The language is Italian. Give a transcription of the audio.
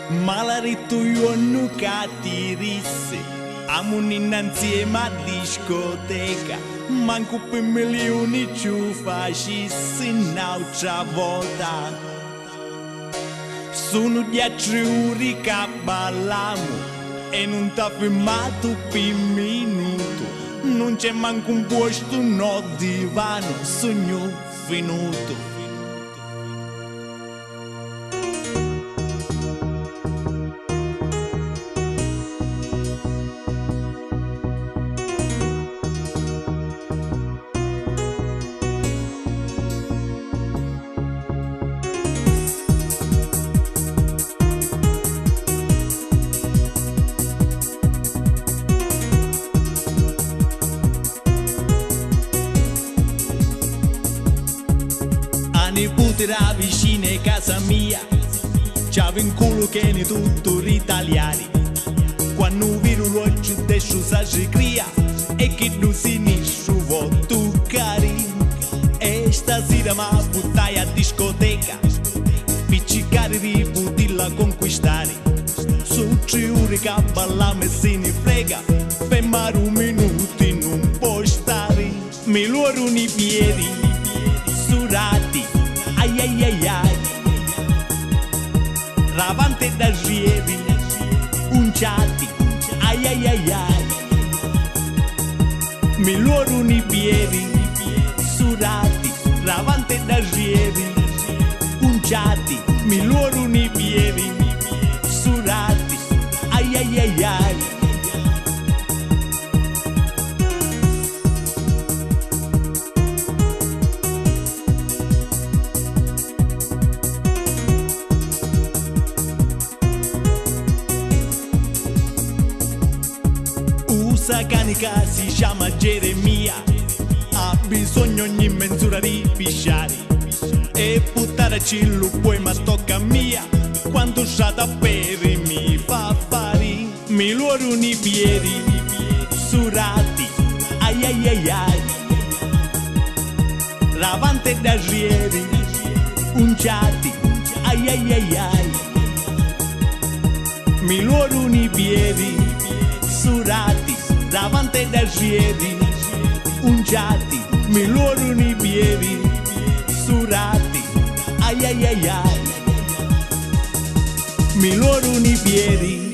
Malaretto io non cattirisse, amo insieme a discoteca, manco per milioni ci facessi un'altra volta. Sono 10 ore che balliamo e non t'ha fermato per minuto, non c'è manco un posto no divano, sogno finito. Nipote da vicino a casa mia, c'ave in culo che ne tutto ritaliani. Quando viro l'occhio descio sa si cria e che non si nisce vuoi toccare. E stasera ma buttai a discoteca, piccicare di poterla conquistare. Su 3 ore che balliamo e se ne frega, fermare un minuto e non può stare. Mi loro i piedi surati, ai ai ai ai, ravante da rievi, unciati, ai ai ai ai, mi loro i piedi surati, ravante da rievi, unciati, mi loro i piedi surati, ai ai ai ai. Questa canica si chiama Geremia, ha bisogno ogni mezz'ora di pisciare e buttarci lo poi ma tocca mia, quando sciata per mi fa fare. Mi loro i piedi surati, ai ai ai ai, ravante da rievi, unciati, ai ai ai ai, mi loro i piedi surati, davanti da rievi, unciati, mi loro i piedi surati, ai ai ai ai, mi loro i piedi